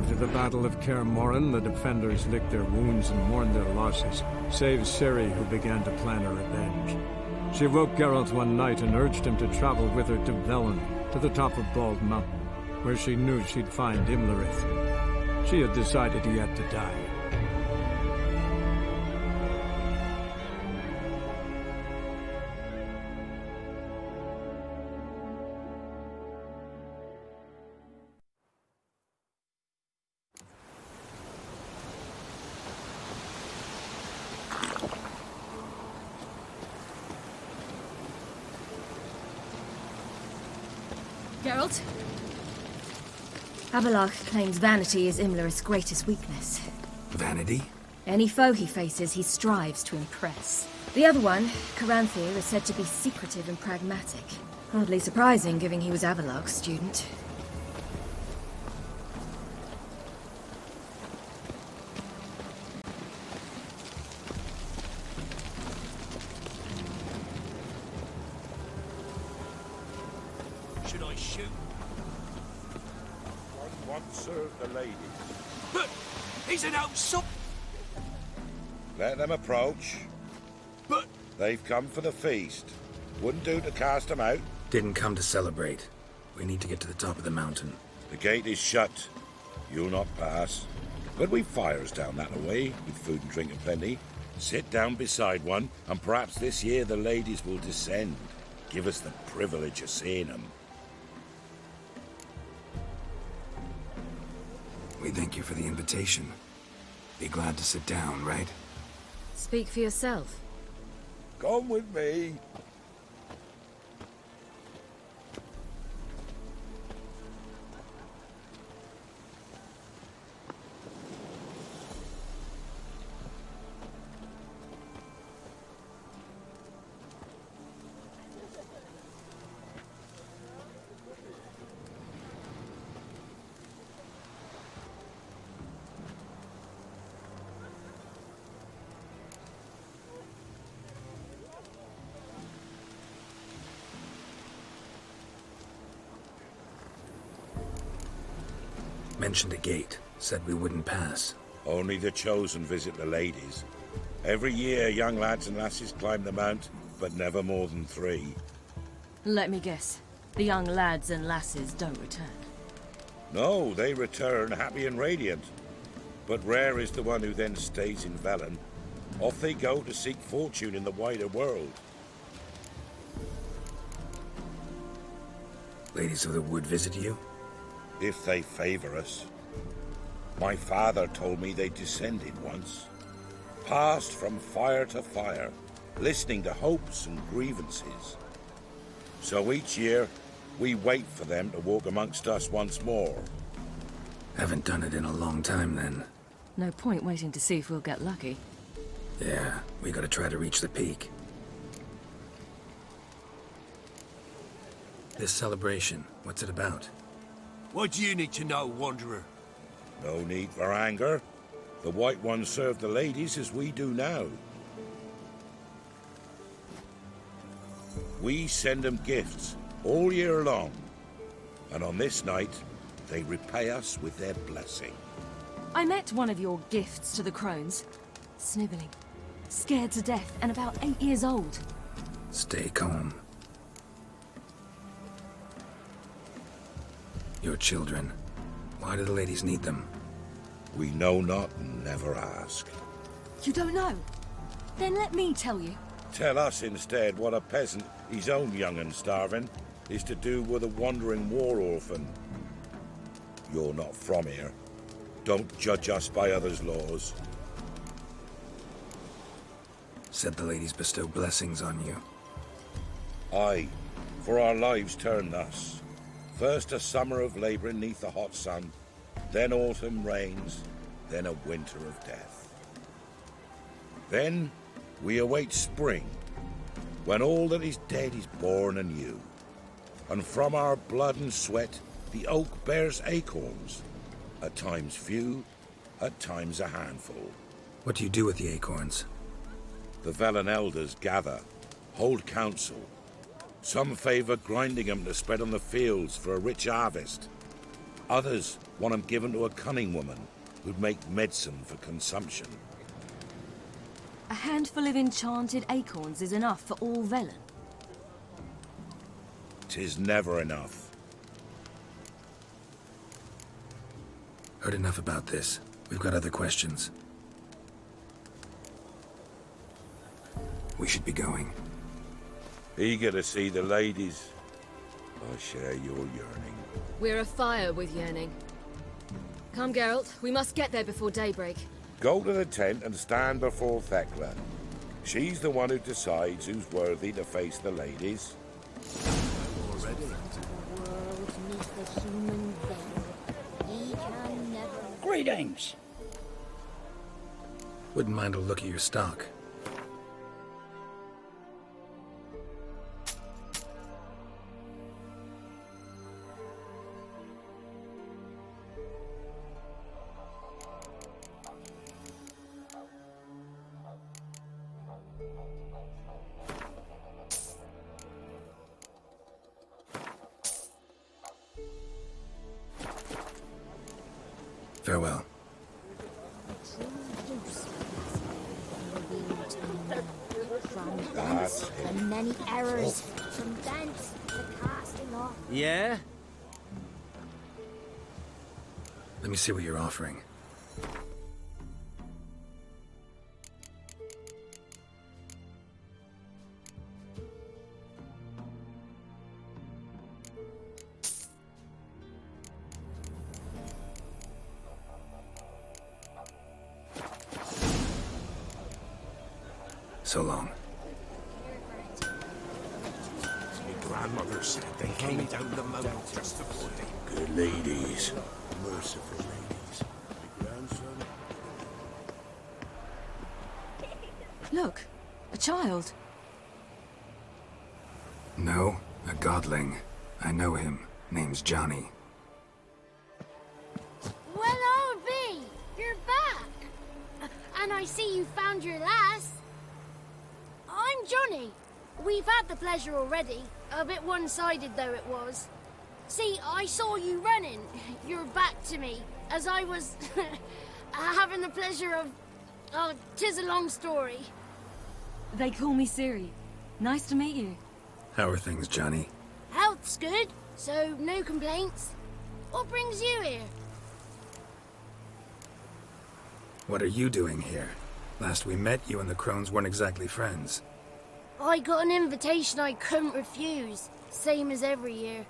After the Battle of Kaer Morhen, the defenders licked their wounds and mourned their losses, save Ciri, who began to plan her revenge. She woke Geralt one night and urged him to travel with her to Velen, to the top of Bald Mountain, where she knew she'd find Imlerith. She had decided he had to die. Geralt? Avallac'h claims vanity is Imlerith's greatest weakness. Vanity? Any foe he faces, he strives to impress. The other one, Caranthir, is said to be secretive and pragmatic. Hardly surprising, given he was Avallac'h's student. Should I shoot? One once served the ladies. But he's an outside. Let them approach. But They've come for the feast. Wouldn't do to cast them out. Didn't come to celebrate. We need to get to the top of the mountain. The gate is shut. You'll not pass. But we've fires down that way, with food and drink aplenty. Sit down beside one, and perhaps this year the ladies will descend. Give us the privilege of seeing them. We thank you for the invitation. Be glad to sit down, right? Speak for yourself. Come with me. Mentioned a gate. Said we wouldn't pass. Only the chosen visit the ladies. Every year, young lads and lasses climb the mount, but never more than 3. Let me guess. The young lads and lasses don't return. No, they return happy and radiant. But rare is the one who then stays in Velen. Off they go to seek fortune in the wider world. Ladies of the Wood visit you? If they favor us. My father told me they descended once. Passed from fire to fire, listening to hopes and grievances. So each year, we wait for them to walk amongst us once more. Haven't done it in a long time, then. No point waiting to see if we'll get lucky. Yeah, we gotta try to reach the peak. This celebration, what's it about? what do you need to know, Wanderer? No need for anger. The White Ones serve the ladies as we do now. We send them gifts all year long. And on this night, they repay us with their blessing. I met one of your gifts to the crones. Sniveling. Scared to death and about 8 years old. Stay calm. Your children. Why do the ladies need them? We know not and never ask. You don't know? Then let me tell you. Tell us instead what a peasant, his own young and starving, is to do with a wandering war orphan. You're not from here. Don't judge us by others' laws. Said the ladies bestow blessings on you. Aye, for our lives turn thus. First a summer of labouring neath the hot sun, then autumn rains, then a winter of death. Then we await spring, when all that is dead is born anew. And from our blood and sweat the oak bears acorns, at times few, at times a handful. What do you do with the acorns? The Velen elders gather, hold council. Some favour grinding them to spread on the fields for a rich harvest. Others want them given to a cunning woman who'd make medicine for consumption. A handful of enchanted acorns is enough for all Velen. 'Tis never enough. Heard enough about this. We've got other questions. We should be going. Eager to see the ladies. I share your yearning. We're afire with yearning. Come, Geralt. We must get there before daybreak. Go to the tent and stand before Thekla. She's the one who decides who's worthy to face the ladies. Greetings. Wouldn't mind a look at your stock. Farewell. That's And many errors from thence the casting off. Yeah? Let me see what you're offering. So long. My grandmother said they came down the mountain just to play. good ladies. Merciful ladies. My grandson. Look, a child. No, a godling. I know him. Name's Johnny. Well, I'll be. You're back. And I see you found your lass. I'm Johnny. We've had the pleasure already. A bit one-sided though it was. See, I saw you running. Your back to me. As I was having the pleasure of... Oh, 'tis a long story. They call me Ciri. Nice to meet you. How are things, Johnny? Health's good, so no complaints. What brings you here? What are you doing here? Last we met, you and the Crones weren't exactly friends. I got an invitation I couldn't refuse, same as every year.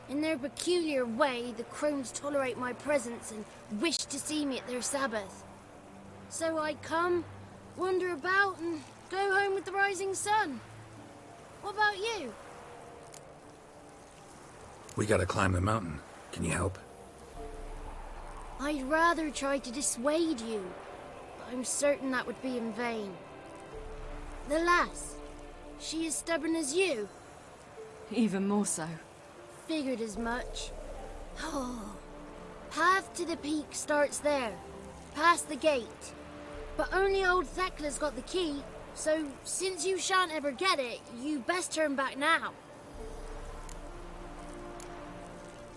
In their peculiar way, the Crones tolerate my presence and wish to see me at their Sabbath. So I come, wander about, and go home with the rising sun. What about you? We gotta climb the mountain. Can you help? I'd rather try to dissuade you, but I'm certain that would be in vain. The lass, she as stubborn as you? Even more so. Figured as much. Oh. Path to the peak starts there, past the gate. But only old Thekla's got the key, so since you shan't ever get it, you best turn back now.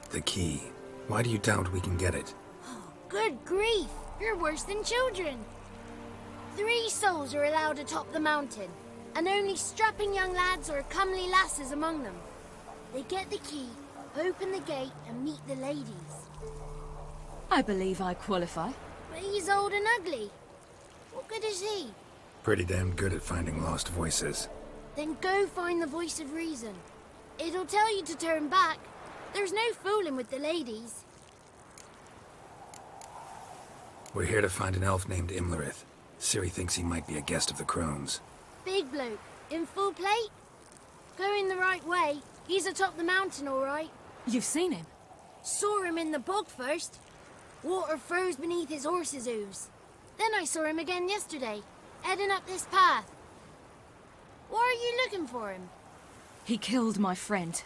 The key. Why do you doubt we can get it? Good grief, you're worse than children. 3 souls are allowed atop the mountain, and only strapping young lads or comely lasses among them. They get the key, open the gate, and meet the ladies. I believe I qualify. But he's old and ugly. What good is he? Pretty damn good at finding lost voices. Then go find the voice of reason. It'll tell you to turn back. There's no fooling with the ladies. We're here to find an elf named Imlerith. Ciri thinks he might be a guest of the Crones. Big bloke, in full plate? Going the right way. He's atop the mountain, all right. You've seen him? Saw him in the bog first. Water froze beneath his horse's hooves. Then I saw him again yesterday, heading up this path. Why are you looking for him? He killed my friend.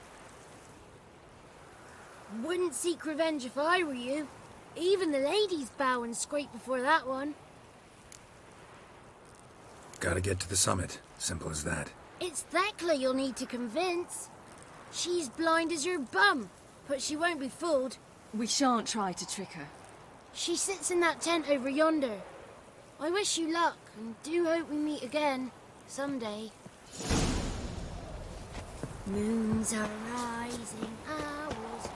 Wouldn't seek revenge if I were you. Even the ladies bow and scrape before that one. Gotta get to the summit. Simple as that. It's Thekla you'll need to convince. She's blind as your bum, but she won't be fooled. We shan't try to trick her. She sits in that tent over yonder. I wish you luck, and do hope we meet again, someday. Moons are rising, hours.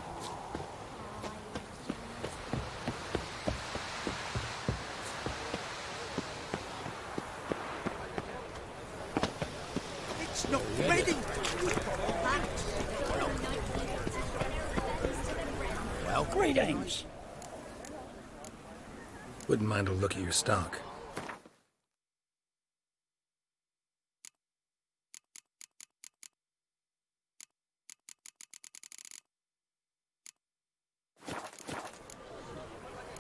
It's not ready! Well, greetings. Wouldn't mind a look at your stock.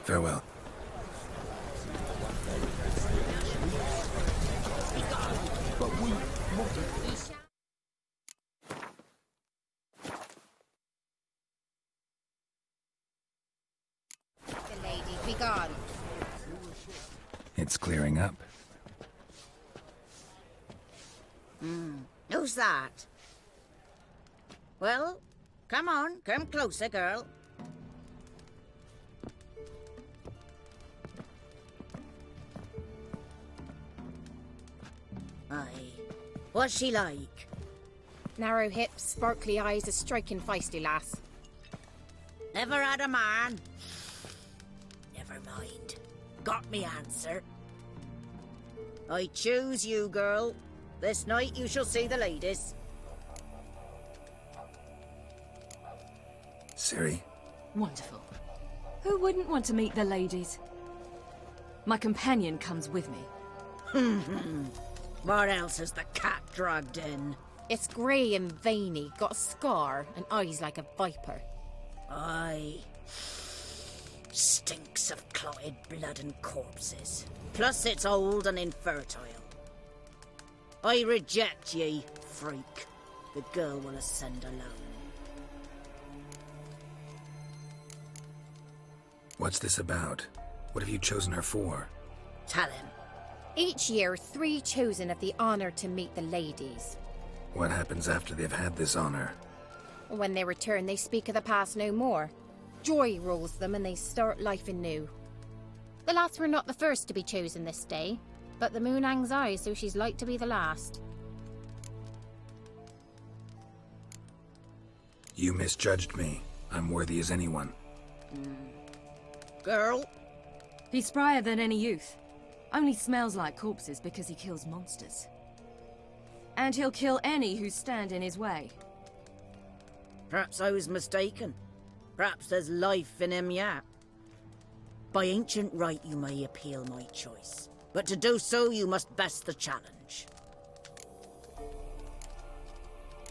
Farewell. The lady be gone. It's clearing up. Who's that? Well, come on, come closer, girl. Aye. What's she like? Narrow hips, sparkly eyes, a striking feisty lass. Never had a man? Never mind. Got me answer. I choose you, girl. This night you shall see the ladies. Ciri? Wonderful. Who wouldn't want to meet the ladies? My companion comes with me. What else has the cat dragged in? It's grey and veiny, got a scar, and eyes like a viper. Aye. Stinks of clotted blood and corpses. Plus it's old and infertile. I reject ye, freak. The girl will ascend alone. What's this about? What have you chosen her for? Tell him. Each year, 3 chosen of the honour to meet the ladies. What happens after they've had this honor? When they return, they speak of the past no more. Joy rules them and they start life anew. The lass were not the first to be chosen this day, but the moon hangs high, so she's like to be the last. You misjudged me. I'm worthy as anyone. Girl? He's sprier than any youth. Only smells like corpses because he kills monsters. And he'll kill any who stand in his way. Perhaps I was mistaken. Perhaps there's life in him yet. By ancient right you may appeal my choice. But to do so you must best the challenge.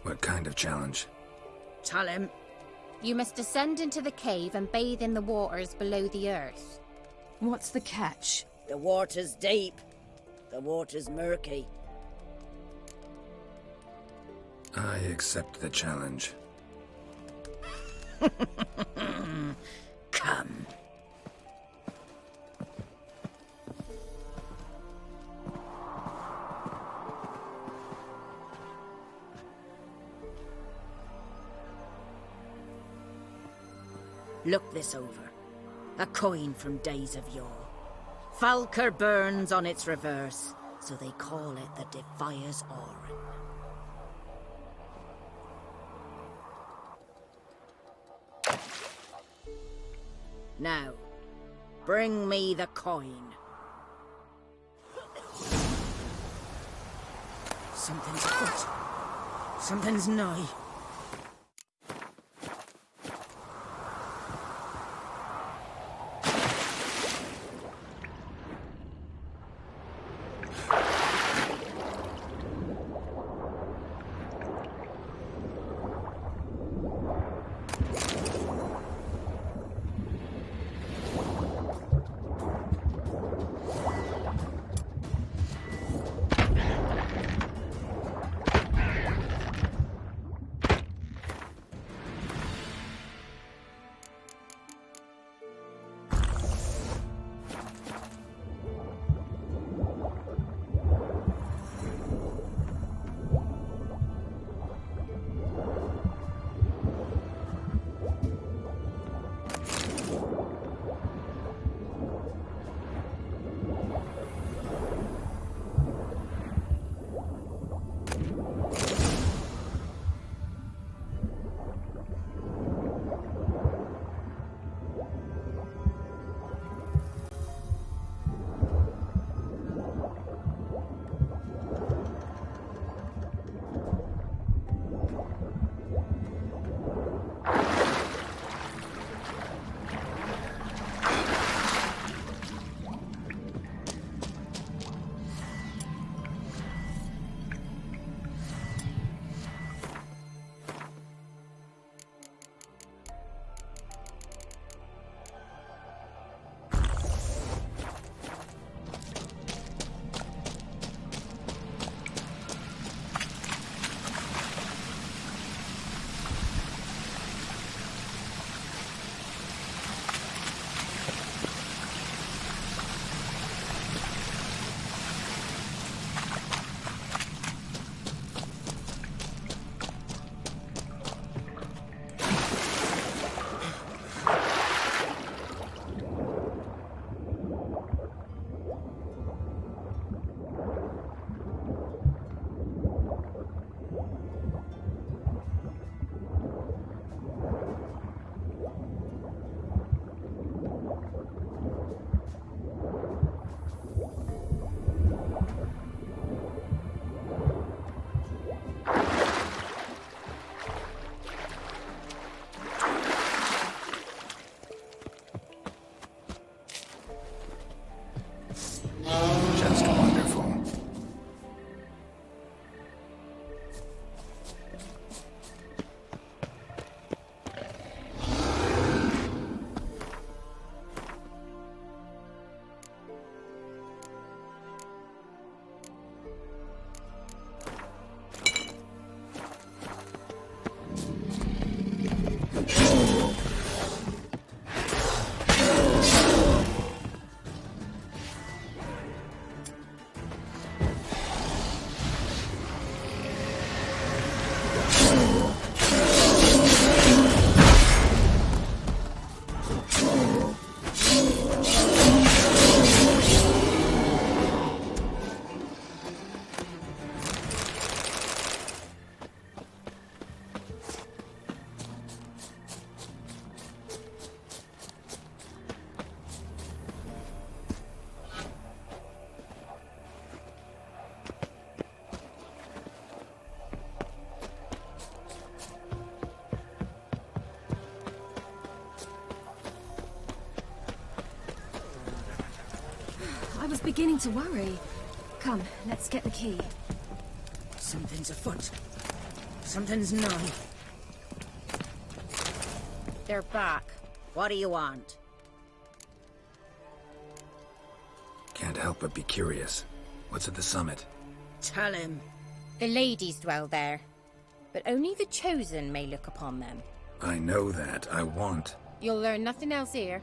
What kind of challenge? Tell him. You must descend into the cave and bathe in the waters below the earth. What's the catch? The water's deep. The water's murky. I accept the challenge. Come. Look this over. A coin from days of yore. Falker burns on its reverse, so they call it the Defier's Orin. Now, bring me the coin. Something's afoot. Something's nigh. I was beginning to worry. Come, let's get the key. Something's afoot. Something's nigh. They're back. What do you want? Can't help but be curious. What's at the summit? Tell him. The ladies dwell there, but only the chosen may look upon them. I know that. I want. You'll learn nothing else here.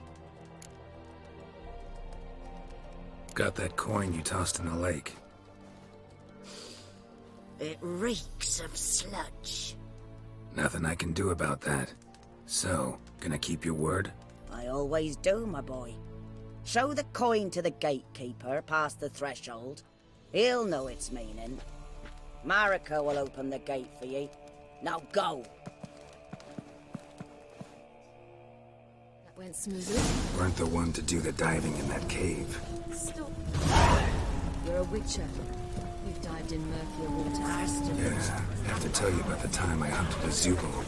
Got that coin you tossed in the lake. It reeks of sludge. Nothing I can do about that. So, gonna keep your word? I always do, my boy. Show the coin to the gatekeeper past the threshold. He'll know its meaning. Marika will open the gate for you. Now go. That went smoothly. Weren't the one to do the diving in that cave. Stop. You're a witcher. You've dived in murkier water. Yeah, I have to tell you about the time I hunted a Zubul.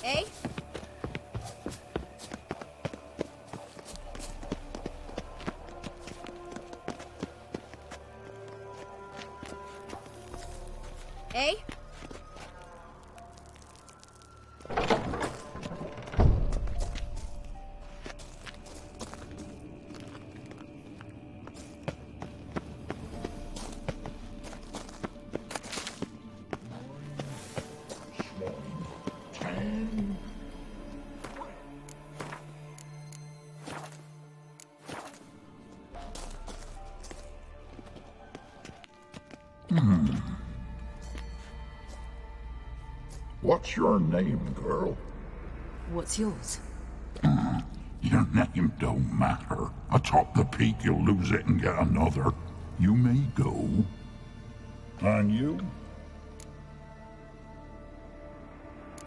Eh? Eh? What's your name, girl? What's yours? Your name don't matter. Atop the peak, you'll lose it and get another. You may go. And you?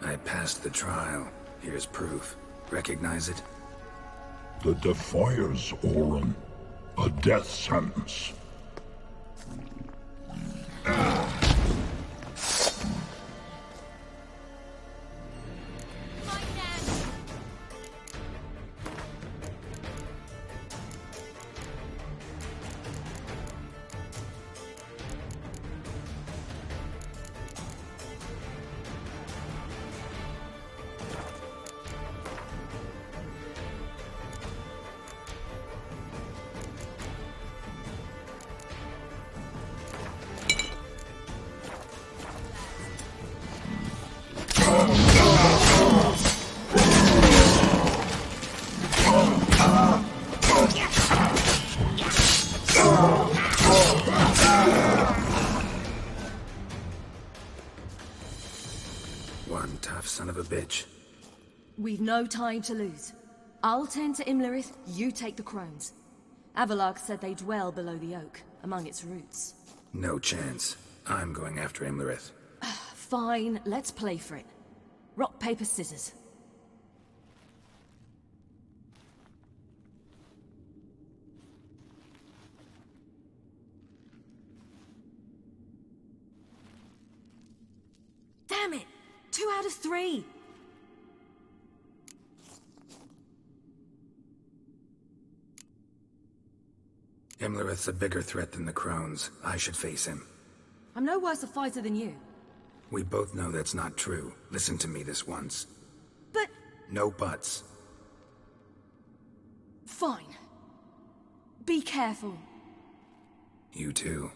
I passed the trial. Here's proof. Recognize it? The Defiers, Orin. A death sentence. One tough son of a bitch. We've no time to lose. I'll tend to Imlerith, you take the crones. Avalok said they dwell below the oak, among its roots. No chance. I'm going after Imlerith. Fine, let's play for it. Rock, paper, scissors. Damn it! 2 out of 3! Imlerith's a bigger threat than the crones. I should face him. I'm no worse a fighter than you. We both know that's not true. Listen to me this once. But... No buts. Fine. Be careful. You too.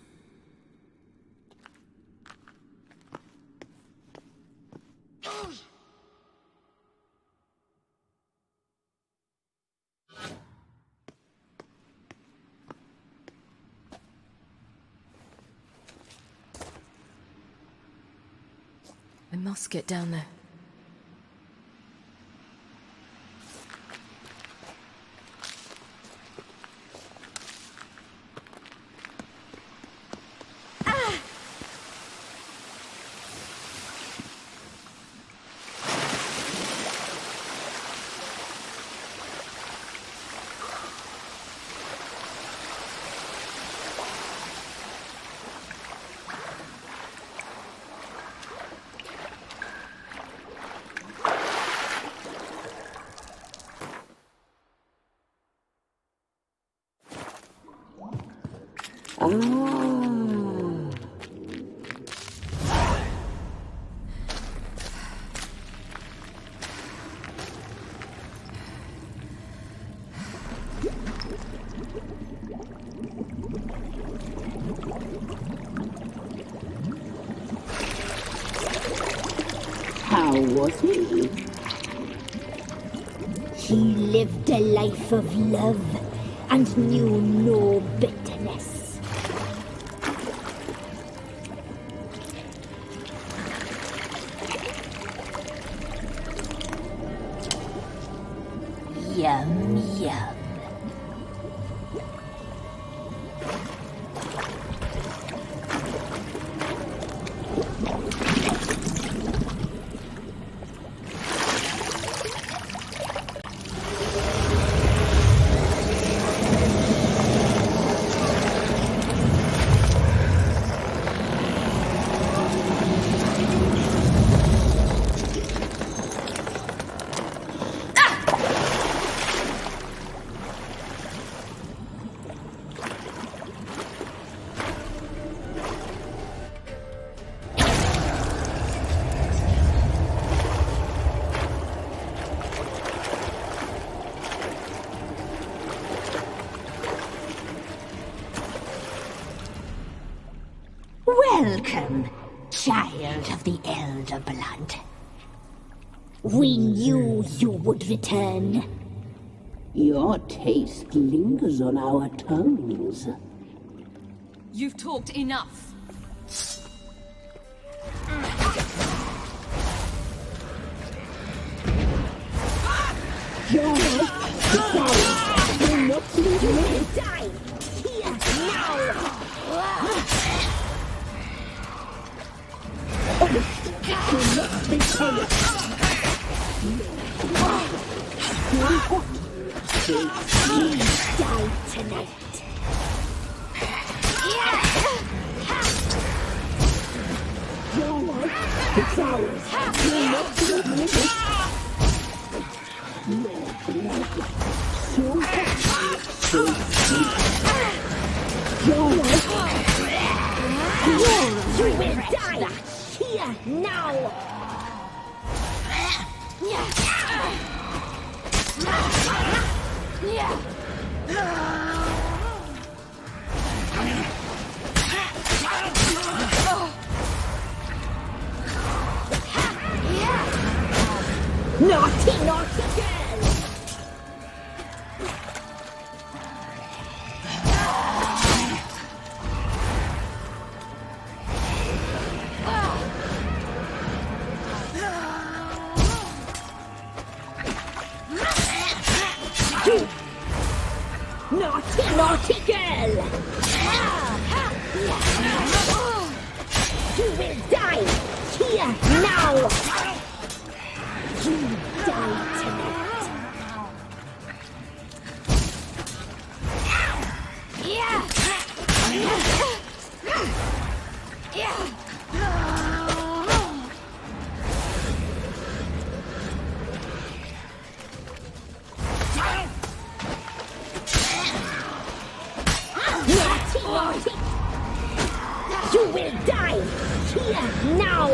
must get down there. How was he? He lived a life of love and knew no bitterness. Yum, yum. Welcome, child of the Elder Blood. We knew you would return. Your taste lingers on our tongues. You've talked enough. Your life will not leave you to die. Here, now! You must be tired. You die tonight. Your life is ours. You must live with it. Your blood, so hot, so sweet. Your life, you will die here now. Naughty, naughty girl! Naughty, naughty girl! You will die here now! You die tonight! Naughty, naughty! You will die here now!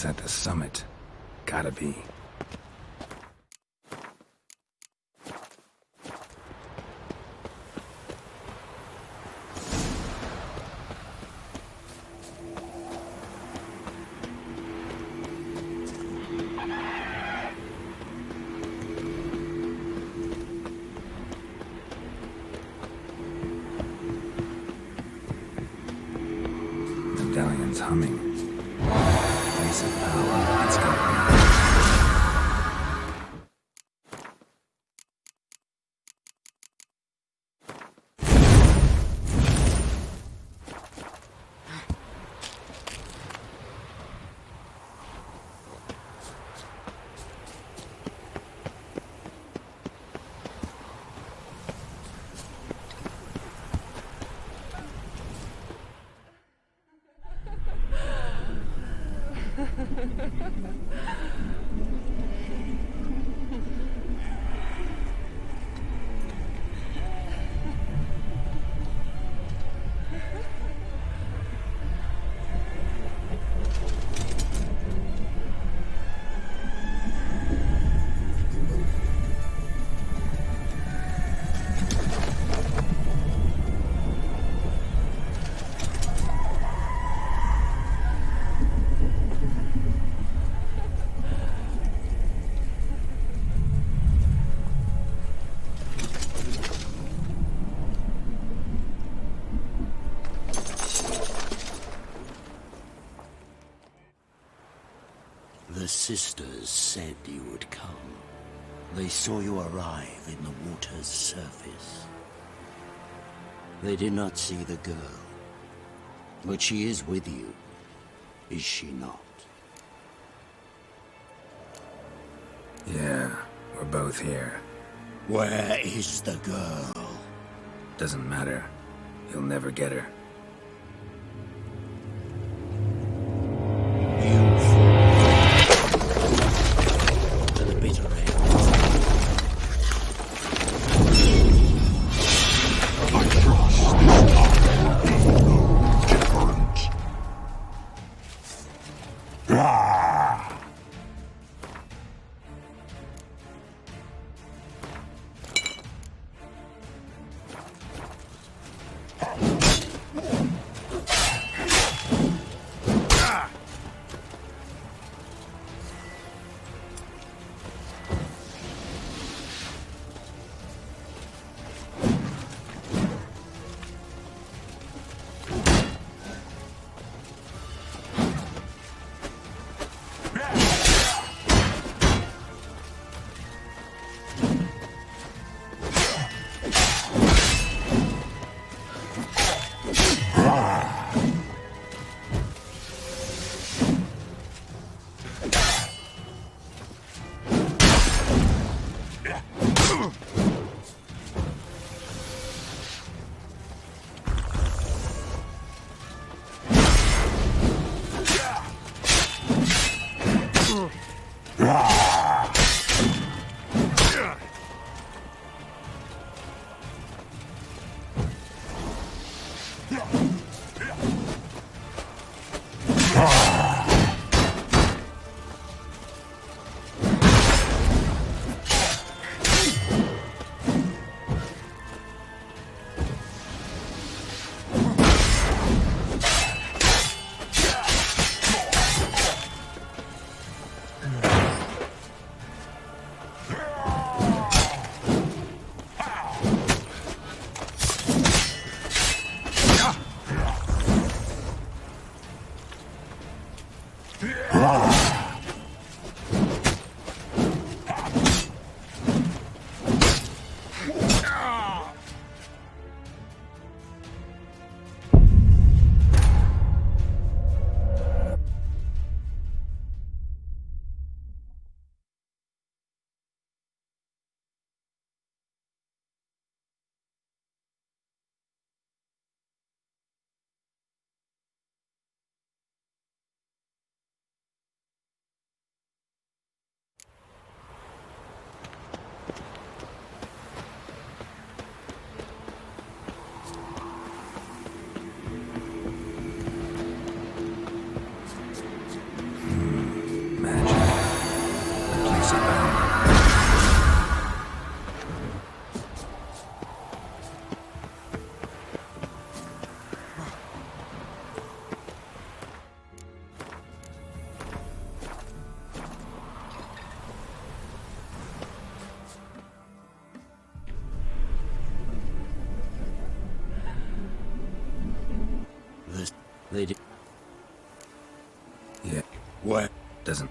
It's at the summit. Gotta be. Medallion's humming. Place of power. It's gotta be. The sisters said you would come. They saw you arrive in the water's surface. They did not see the girl. But she is with you, is she not? Yeah, we're both here. Where is the girl? Doesn't matter. You'll never get her. They do. Yeah. What? Doesn't.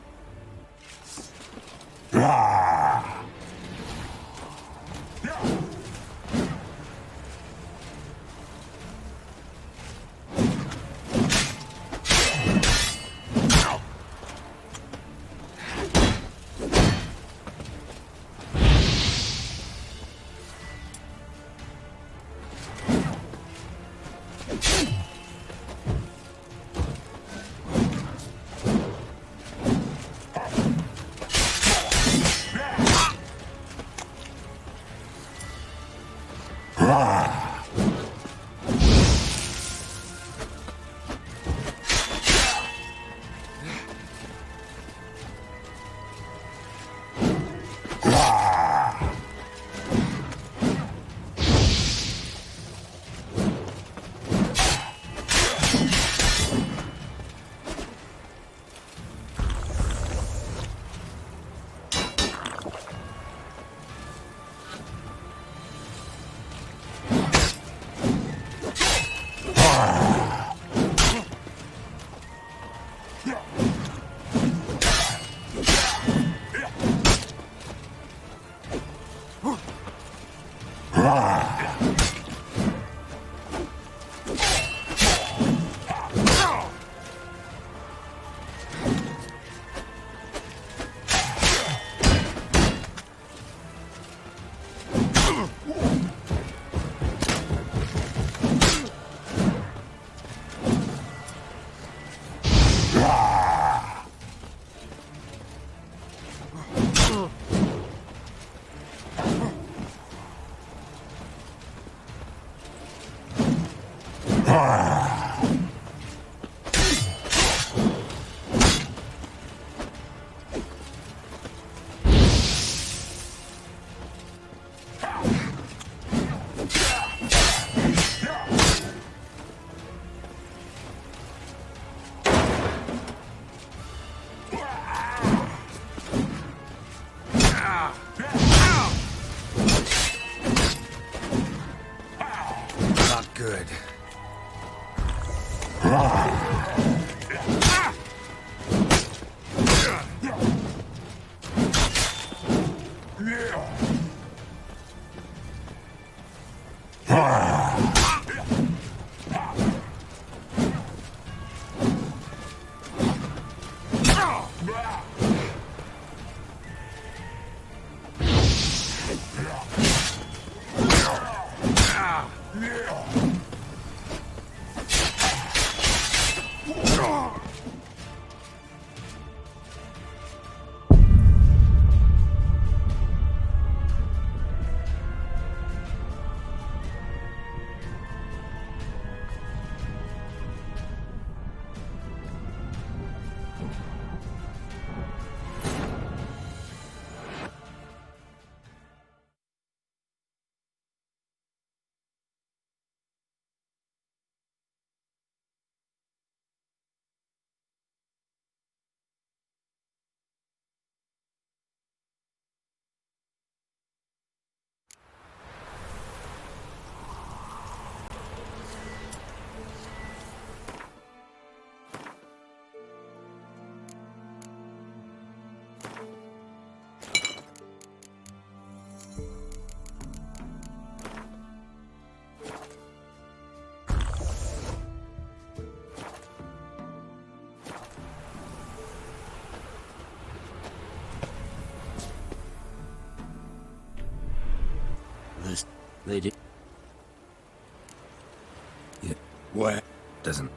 Not good. They did. Yeah. What? Doesn't.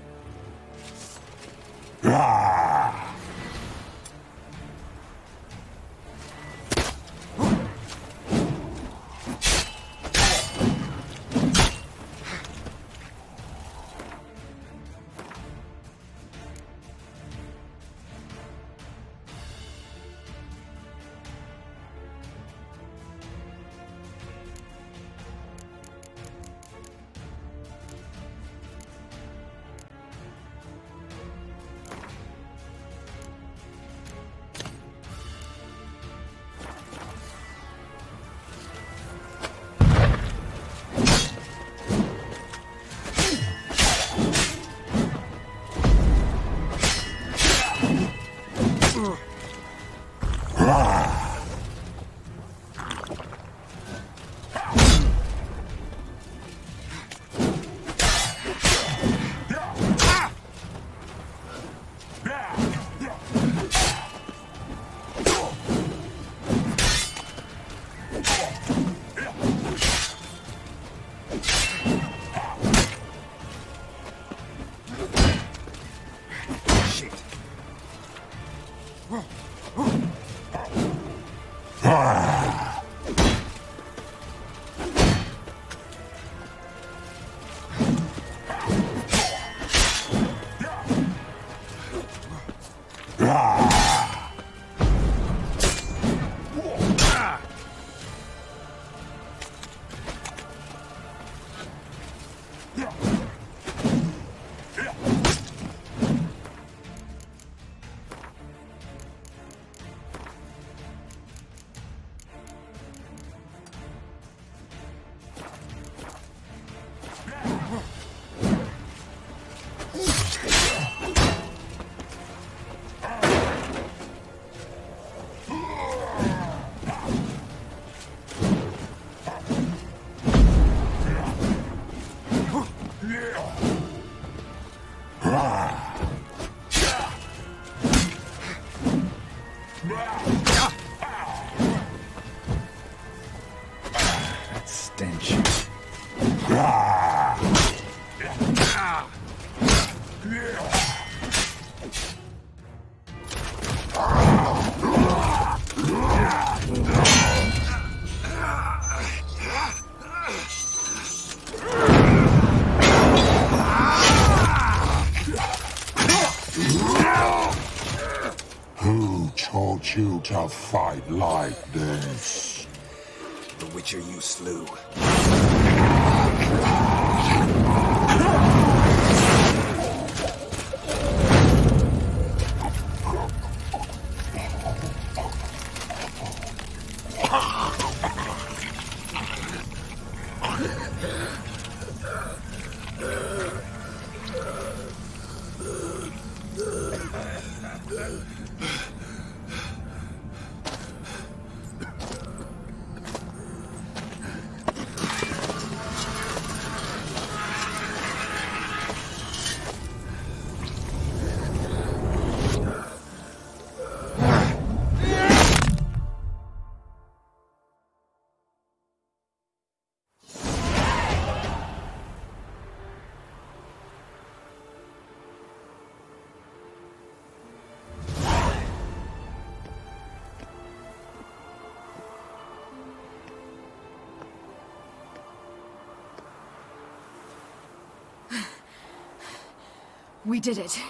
Who taught you to fight like this? The Witcher you slew. We did it.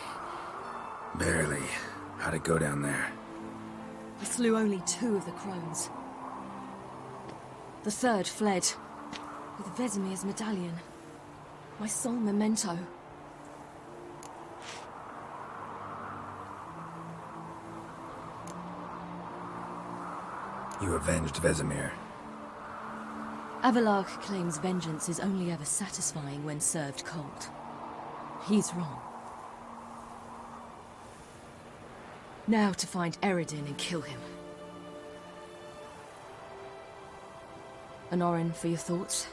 Barely. How'd it go down there? We slew only 2 of the crones. The 3rd fled, with Vesemir's medallion. My sole memento. You avenged Vesemir. Avelarg claims vengeance is only ever satisfying when served cold. He's wrong. Now to find Eredin and kill him. Honorin, for your thoughts?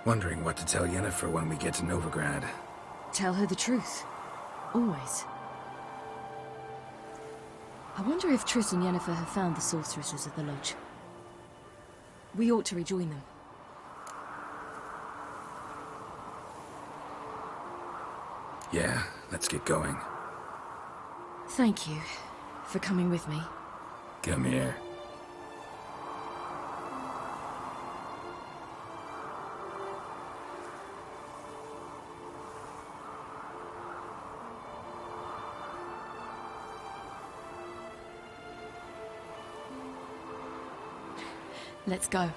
Wondering what to tell Yennefer when we get to Novigrad. Tell her the truth. Always. I wonder if Triss and Yennefer have found the sorceresses at the lodge. We ought to rejoin them. Yeah, let's get going. Thank you for coming with me. Come here. Let's go.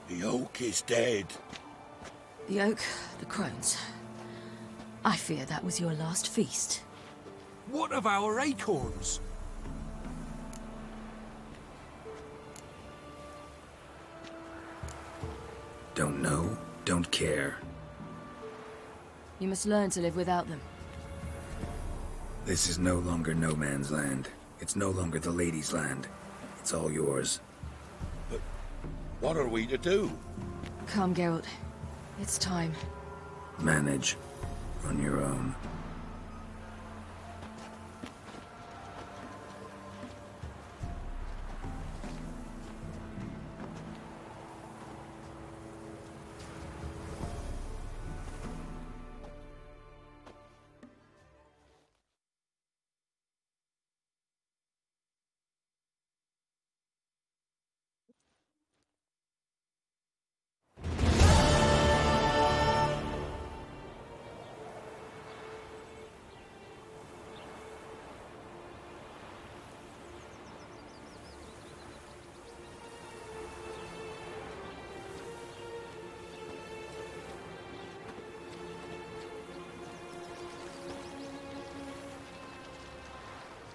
The oak is dead. The oak, the crones. I fear that was your last feast. What of our acorns? Don't know, don't care. You must learn to live without them. This is no longer no man's land. It's no longer the lady's land. It's all yours. But what are we to do? Come, Geralt. It's time. Manage. On your own.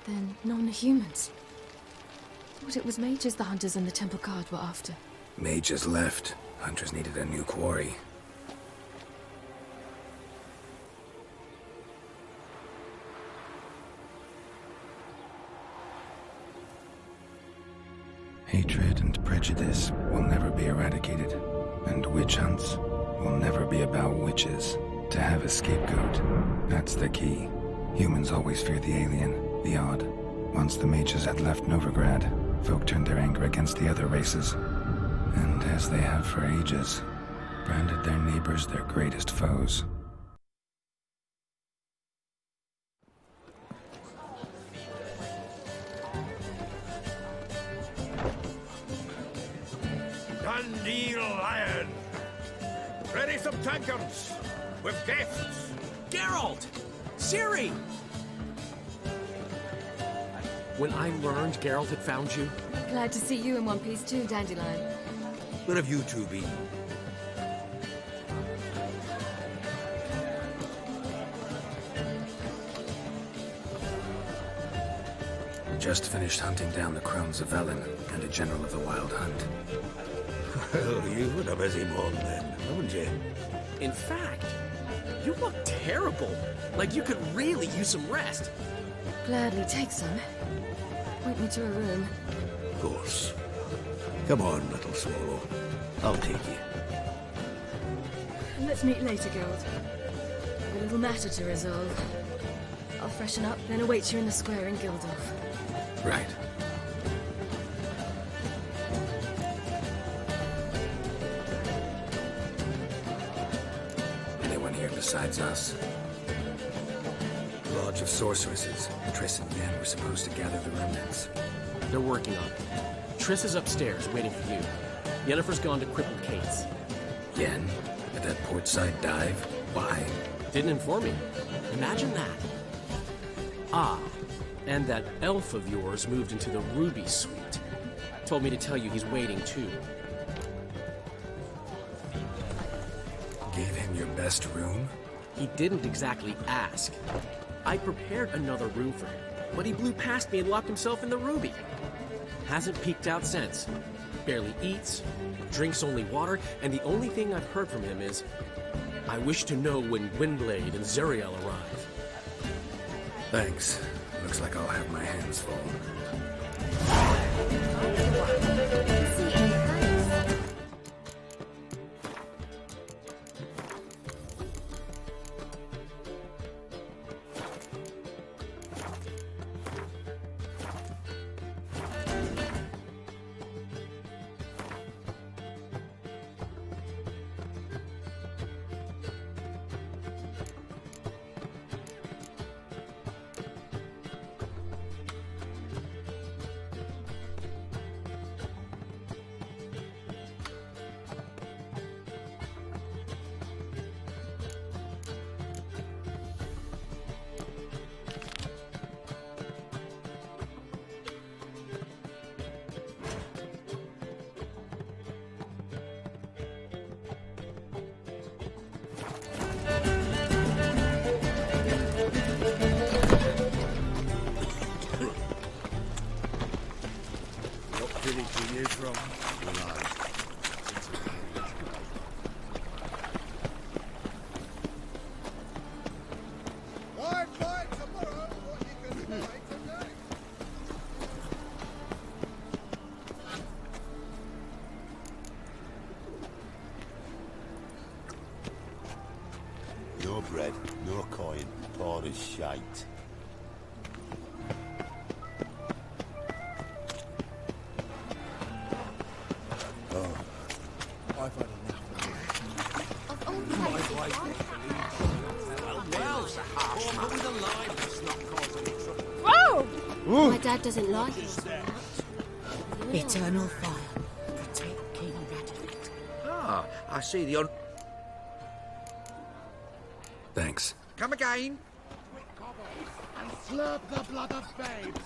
then non-humans. Thought it was mages the hunters and the temple guard were after. Mages left. Hunters needed a new quarry. Hatred and prejudice will never be eradicated, and witch hunts will never be about witches. To have a scapegoat, that's the key. Humans always fear the alien, the odd. Once the mages had left Novigrad, folk turned their anger against the other races. And as they have for ages, branded their neighbors their greatest foes. Dandelion! Ready some tankards! With guests! Geralt! Ciri! When I learned Geralt had found you... Glad to see you in one piece too, Dandelion. Where have you two been? Just finished hunting down the Crones of Velen and a general of the Wild Hunt. Well, you've had a busy morning then, haven't you? In fact, you look terrible. Like you could really use some rest. Gladly take some. Point me to a room. Of course. Come on, little swallow. I'll take you. Let's meet later, Geralt. I've a little matter to resolve. I'll freshen up, then await you in the square in Gildorf. Right. Anyone here besides us? The Lodge of Sorceresses. Triss and Yen were supposed to gather the remnants. They're working on it. Triss is upstairs, waiting for you. Yennefer's gone to Crippled Cates. Yen? At that portside dive? Why? Didn't inform me. Imagine that. Ah, and that elf of yours moved into the Ruby Suite. Told me to tell you he's waiting, too. Gave him your best room? He didn't exactly ask. I prepared another room for him, but he blew past me and locked himself in the Ruby. Hasn't peeked out since. Barely eats, drinks only water, and the only thing I've heard from him is, I wish to know when Gwynblade and Zuriel arrive. Thanks. Looks like I'll have my hands full. No bread, no coin, poor as shite. Oh, I've had Whoa! My dad doesn't like it so much. Eternal fire. Protect King Radivit. Ah, I see the on... Thanks. Come again. And slurp the blood of babes.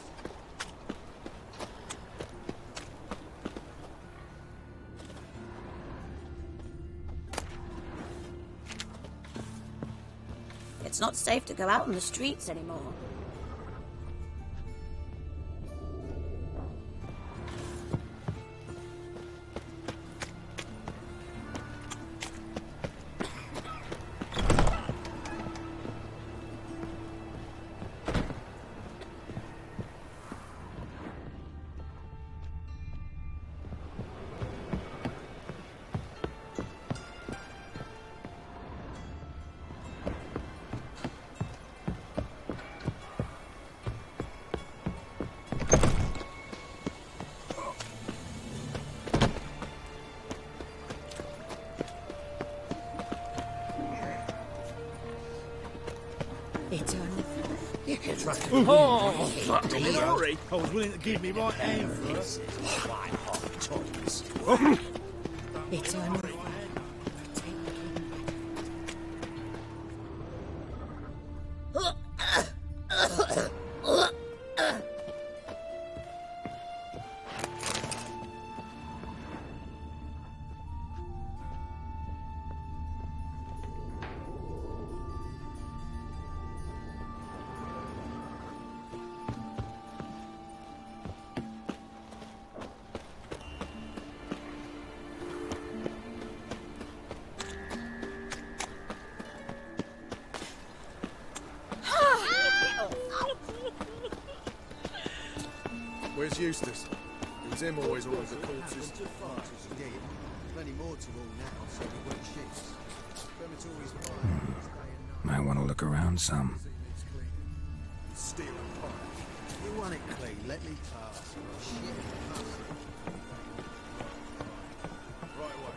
It's not safe to go out on the streets anymore. tracking. Oh, fuck. In a hurry. I was willing to give me right hand for it. White hot tops. Eternal. Where's Eustace? It was him always ordered the corpses. Plenty more to all now, so we won't shift. Crematory's Might want to look around some. Steal a pot. You want it clean, let me pass. Shit, right away.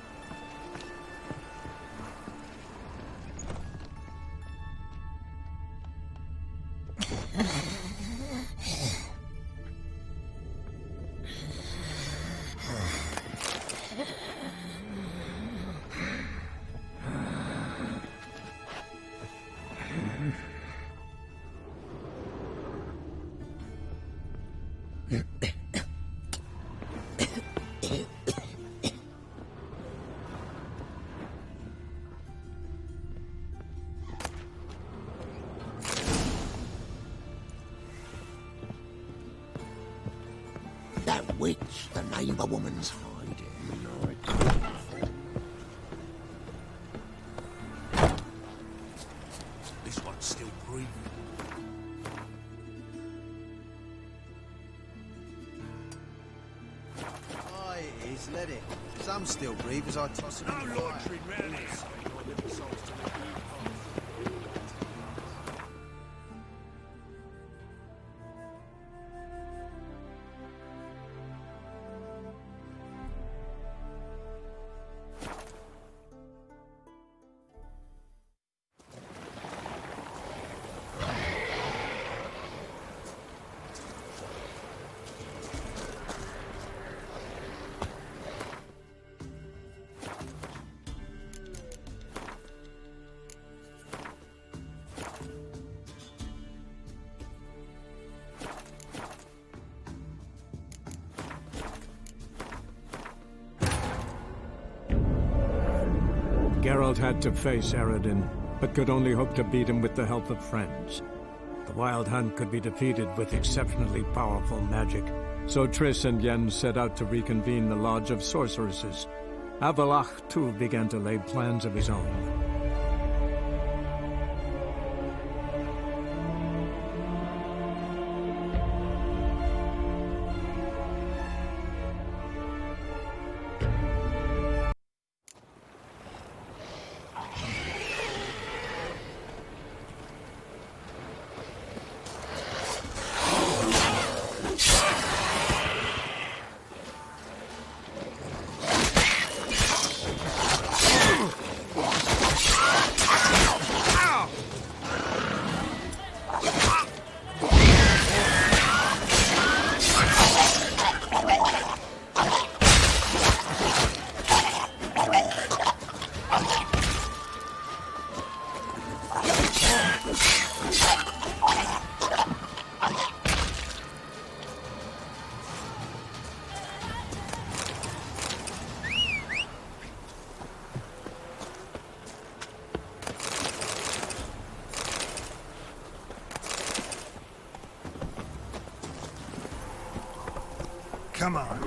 That witch, the neighbour woman's hiding. This one's still breathing. Aye, it is, let it. Some still breathe as I toss them in the fire. Round here. Geralt had to face Eredin, but could only hope to beat him with the help of friends. The Wild Hunt could be defeated with exceptionally powerful magic, so Triss and Yen set out to reconvene the Lodge of Sorceresses. Avallac'h, too, began to lay plans of his own. Come on.